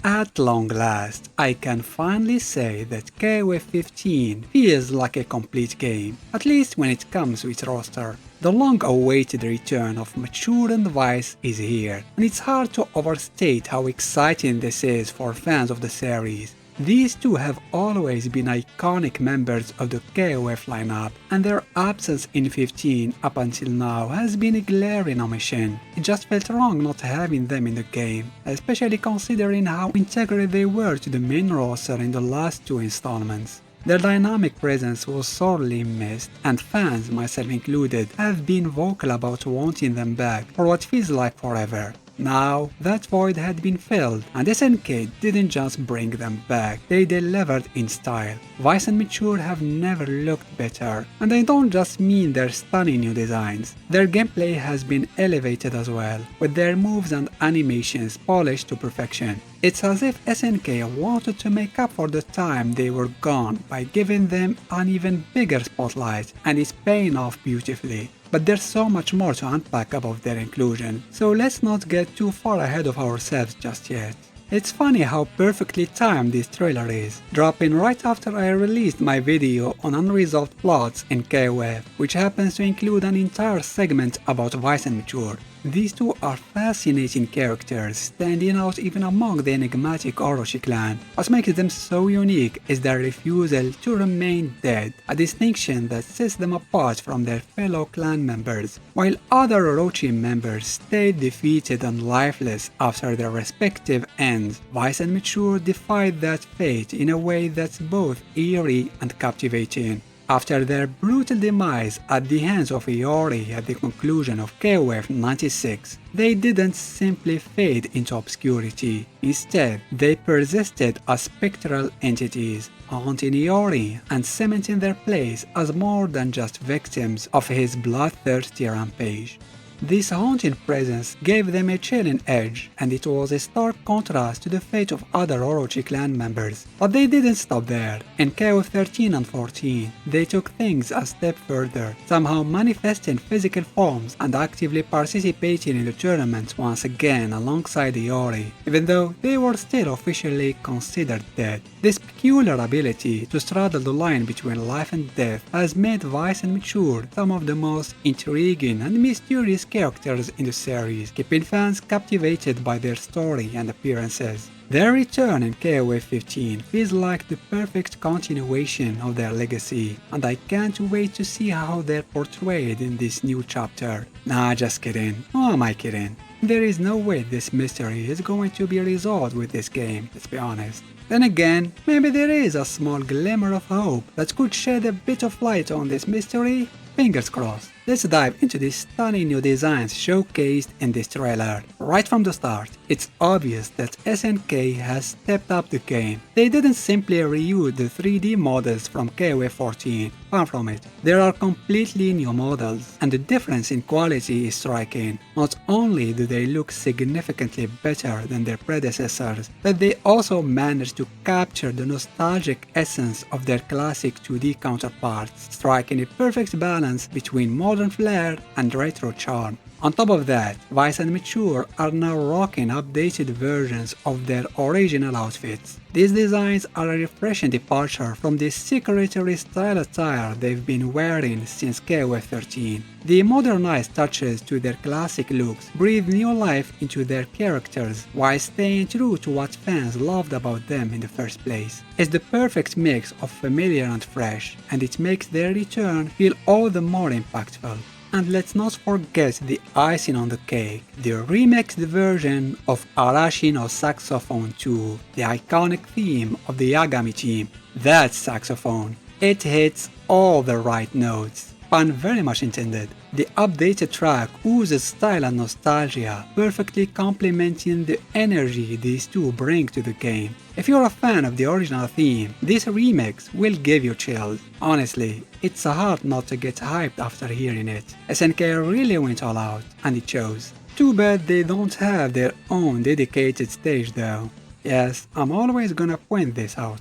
At long last, I can finally say that KOF 15 feels like a complete game, at least when it comes with roster. The long-awaited return of Mature and Vice is here, and it's hard to overstate how exciting this is for fans of the series. These two have always been iconic members of the KOF lineup, and their absence in 15 up until now has been a glaring omission. It just felt wrong not having them in the game, especially considering how integral they were to the main roster in the last two installments. Their dynamic presence was sorely missed, and fans, myself included, have been vocal about wanting them back for what feels like forever. Now, that void had been filled, and SNK didn't just bring them back, they delivered in style. Vice and Mature have never looked better, and I don't just mean their stunning new designs. Their gameplay has been elevated as well, with their moves and animations polished to perfection. It's as if SNK wanted to make up for the time they were gone by giving them an even bigger spotlight, and it's paying off beautifully. But there's so much more to unpack about their inclusion, so let's not get too far ahead of ourselves just yet. It's funny how perfectly timed this trailer is, dropping right after I released my video on unresolved plots in KOF, which happens to include an entire segment about Vice and Mature. These two are fascinating characters, standing out even among the enigmatic Orochi clan. What makes them so unique is their refusal to remain dead, a distinction that sets them apart from their fellow clan members. While other Orochi members stayed defeated and lifeless after their respective ends, Vice and Mature defied that fate in a way that's both eerie and captivating. After their brutal demise at the hands of Aurea at the conclusion of KOF 96, they didn't simply fade into obscurity. Instead, they persisted as spectral entities, haunting Aurea and cementing their place as more than just victims of his bloodthirsty rampage. This haunting presence gave them a chilling edge, and it was a stark contrast to the fate of other Orochi clan members. But they didn't stop there. In KOF 13 and 14, they took things a step further, somehow manifesting physical forms and actively participating in the tournaments once again alongside Aurea, even though they were still officially considered dead. This peculiar ability to straddle the line between life and death has made Vice and Mature some of the most intriguing and mysterious characters in the series, keeping fans captivated by their story and appearances. Their return in KOF 15 feels like the perfect continuation of their legacy, and I can't wait to see how they're portrayed in this new chapter. Nah, just kidding. Who am I kidding? There is no way this mystery is going to be resolved with this game, let's be honest. Then again, maybe there is a small glimmer of hope that could shed a bit of light on this mystery. Fingers crossed. Let's dive into the stunning new designs showcased in this trailer. Right from the start, it's obvious that SNK has stepped up the game. They didn't simply reuse the 3D models from KOF 14, far from it. There are completely new models, and the difference in quality is striking. Not only do they look significantly better than their predecessors, but they also managed to capture the nostalgic essence of their classic 2D counterparts, striking a perfect balance between modern flair and retro charm. On top of that, Vice and Mature are now rocking updated versions of their original outfits. These designs are a refreshing departure from the secretary style attire they've been wearing since KOF 13. The modernized touches to their classic looks breathe new life into their characters while staying true to what fans loved about them in the first place. It's the perfect mix of familiar and fresh, and it makes their return feel all the more impactful. And let's not forget the icing on the cake, the remixed version of Arashi no Saxophone 2, the iconic theme of the Yagami team. That's Saxophone. It hits all the right notes. Pun very much intended. The updated track oozes style and nostalgia, perfectly complementing the energy these two bring to the game. If you're a fan of the original theme, this remix will give you chills. Honestly, it's hard not to get hyped after hearing it. SNK really went all out, and it shows. Too bad they don't have their own dedicated stage though. Yes, I'm always gonna point this out.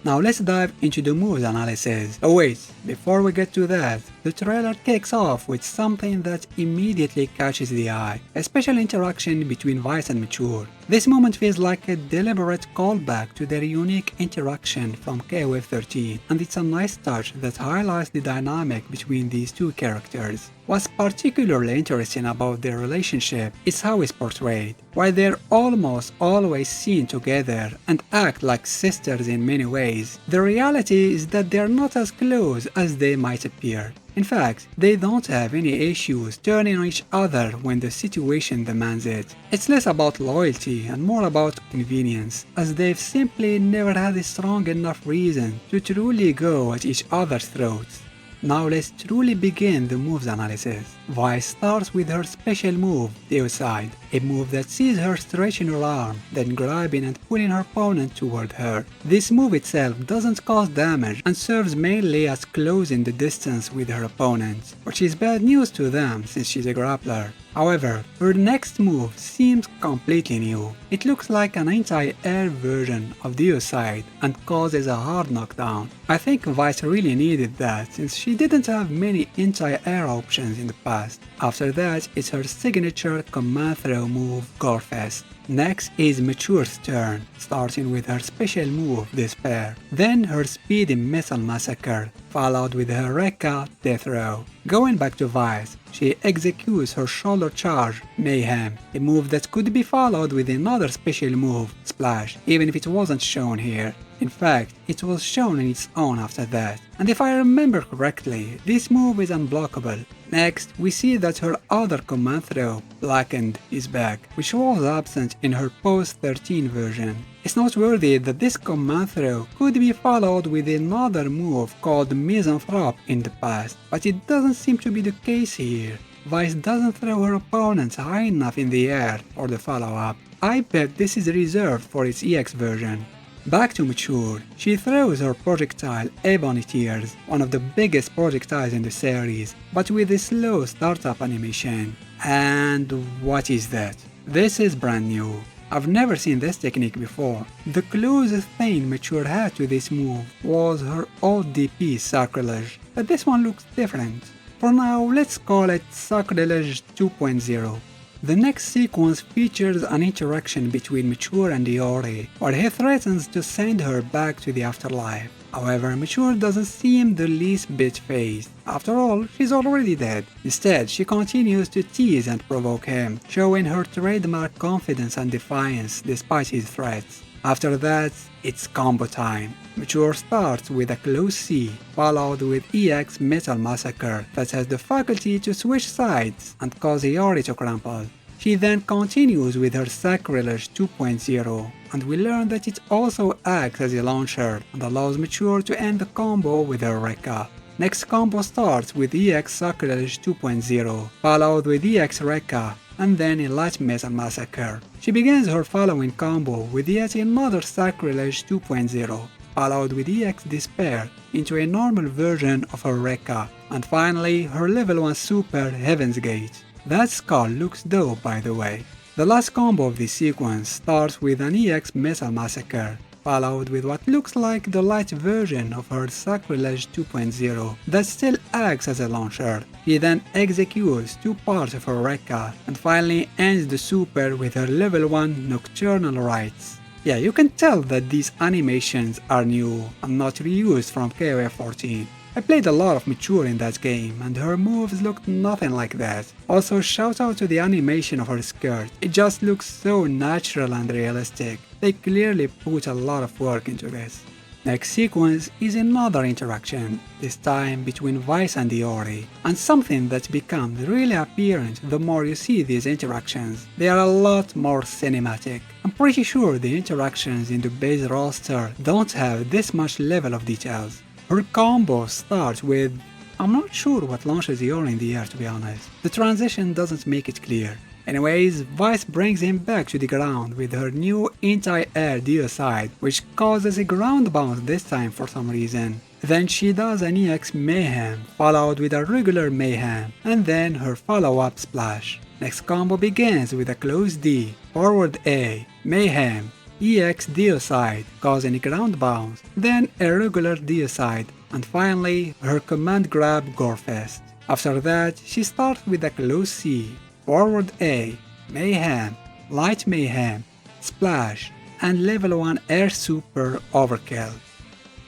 Now let's dive into the moves analysis. Oh wait, before we get to that, the trailer kicks off with something that immediately catches the eye, a special interaction between Vice and Mature. This moment feels like a deliberate callback to their unique interaction from KOF XIII, and it's a nice touch that highlights the dynamic between these two characters. What's particularly interesting about their relationship is how it's portrayed. While they're almost always seen together and act like sisters in many ways, the reality is that they're not as close as they might appear. In fact, they don't have any issues turning on each other when the situation demands it. It's less about loyalty and more about convenience, as they've simply never had a strong enough reason to truly go at each other's throats. Now let's truly begin the moves analysis. Vi starts with her special move, Suicide, a move that sees her stretching her arm, then grabbing and pulling her opponent toward her. This move itself doesn't cause damage and serves mainly as closing the distance with her opponent, which is bad news to them since she's a grappler. However, her next move seems completely new. It looks like an anti-air version of Suicide and causes a hard knockdown. I think Vice really needed that since she didn't have many anti-air options in the past. After that, it's her signature command throw move, Gorefest. Next is Mature's turn, starting with her special move, Despair. Then her speedy Missile Massacre, followed with her Rekka, Death Row. Going back to Vice, she executes her shoulder charge, Mayhem, a move that could be followed with another special move, Splash, even if it wasn't shown here. In fact, it was shown on its own after that, and if I remember correctly, this move is unblockable. Next, we see that her other command throw, Blackened, is back, which was absent in her post-13 version. It's noteworthy that this command throw could be followed with another move called Misanthrope in the past, but it doesn't seem to be the case here. Vice doesn't throw her opponents high enough in the air for the follow-up. I bet this is reserved for its EX version. Back to Mature, she throws her projectile Ebony Tears, one of the biggest projectiles in the series, but with a slow startup animation. And what is that? This is brand new. I've never seen this technique before. The closest thing Mature had to this move was her old DP Sacrilege, but this one looks different. For now, let's call it Sacrilege 2.0. The next sequence features an interaction between Mature and Aurea, where he threatens to send her back to the afterlife. However, Mature doesn't seem the least bit fazed. After all, she's already dead. Instead, she continues to tease and provoke him, showing her trademark confidence and defiance despite his threats. After that, it's combo time. Mature starts with a close C, followed with EX Metal Massacre that has the faculty to switch sides and cause Aurea to crumple. She then continues with her Sacrilege 2.0, and we learn that it also acts as a launcher and allows Mature to end the combo with her Rekka. Next combo starts with EX Sacrilege 2.0, followed with EX Rekka, and then a Light Metal Massacre. She begins her following combo with yet another Sacrilege 2.0, followed with EX Despair into a normal version of her Rekka, and finally her level 1 super Heaven's Gate. That skull looks dope, by the way. The last combo of this sequence starts with an EX Metal Massacre, followed with what looks like the light version of her Sacrilege 2.0 that still acts as a launcher. He then executes two parts of her Rekka and finally ends the super with her level 1 Nocturnal Rites. Yeah, you can tell that these animations are new and not reused from KOF 14. I played a lot of Mature in that game and her moves looked nothing like that. Also, shout out to the animation of her skirt, it just looks so natural and realistic. They clearly put a lot of work into this. Next sequence is another interaction, this time between Vice and Aurea, and something that becomes really apparent the more you see these interactions. They are a lot more cinematic. I'm pretty sure the interactions in the base roster don't have this much level of details. Her combo starts with... I'm not sure what launches Aurea in the air, to be honest. The transition doesn't make it clear. Anyways, Vice brings him back to the ground with her new anti-air Suicide, which causes a ground bounce this time for some reason. Then she does an EX Mayhem, followed with a regular Mayhem, and then her follow-up Splash. Next combo begins with a close D, forward A, Mayhem, EX Suicide, causing a ground bounce, then a regular Suicide, and finally her command grab Gorefest. After that, she starts with a close C, forward A, Mayhem, light Mayhem, Splash, and level 1 Air Super Overkill.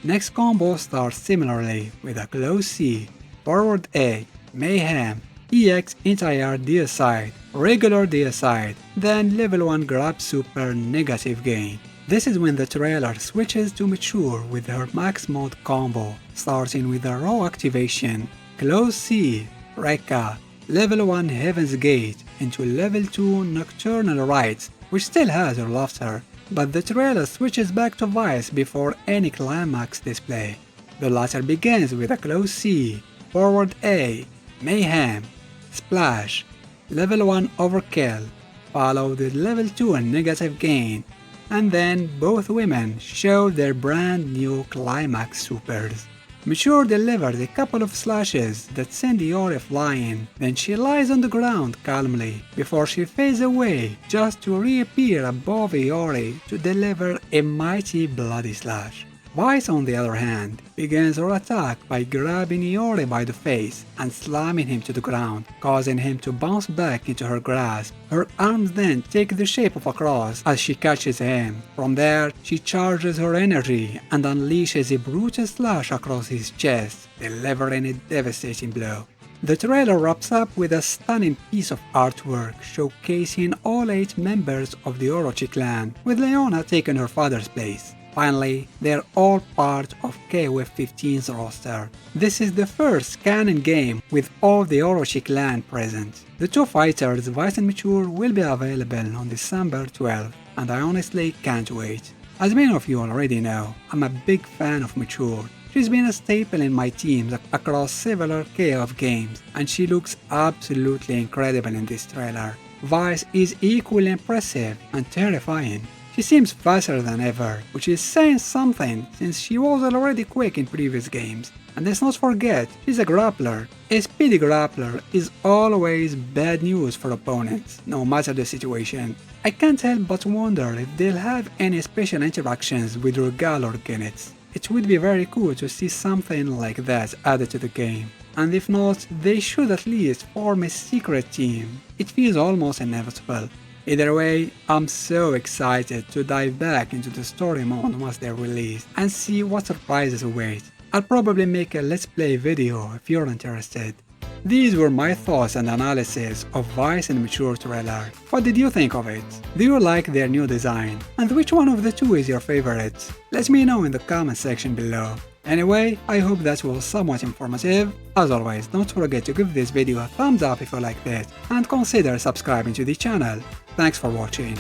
Next combo starts similarly with a close C, forward A, Mayhem, EX entire deicide, regular deicide, then level 1 grab super negative gain. This is when the trailer switches to mature with her max mode combo, starting with a raw activation, close C, Rekka, level 1 Heaven's Gate into level 2 Nocturnal Rites, which still has her laughter, but the trailer switches back to Vice before any climax display. The latter begins with a close C, forward A, Mayhem, Splash, level 1 Overkill, followed with level 2 negative gain, and then both women show their brand new climax supers. Mature delivers a couple of slashes that send Aurea flying, then she lies on the ground calmly before she fades away just to reappear above Aurea to deliver a mighty bloody slash. Vice, on the other hand, begins her attack by grabbing Aurea by the face and slamming him to the ground, causing him to bounce back into her grasp. Her arms then take the shape of a cross as she catches him. From there, she charges her energy and unleashes a brutal slash across his chest, delivering a devastating blow. The trailer wraps up with a stunning piece of artwork showcasing all 8 members of the Orochi clan, with Leona taking her father's place. Finally, they're all part of KOF XV's roster. This is the first canon game with all the Orochi clan present. The 2 fighters, Vice and Mature, will be available on December 12th, and I honestly can't wait. As many of you already know, I'm a big fan of Mature. She's been a staple in my teams across several KOF games, and she looks absolutely incredible in this trailer. Vice is equally impressive and terrifying. She seems faster than ever, which is saying something since she was already quick in previous games. And let's not forget, she's a grappler. A speedy grappler is always bad news for opponents, no matter the situation. I can't help but wonder if they'll have any special interactions with Regal or Genets. It would be very cool to see something like that added to the game. And if not, they should at least form a secret team. It feels almost inevitable. Either way, I'm so excited to dive back into the story mode once they're released and see what surprises await. I'll probably make a let's play video if you're interested. These were my thoughts and analysis of Vice and Mature trailer. What did you think of it? Do you like their new design? And which one of the 2 is your favorite? Let me know in the comment section below. Anyway, I hope that was somewhat informative. As always, don't forget to give this video a thumbs up if you liked it, and consider subscribing to the channel. Thanks for watching.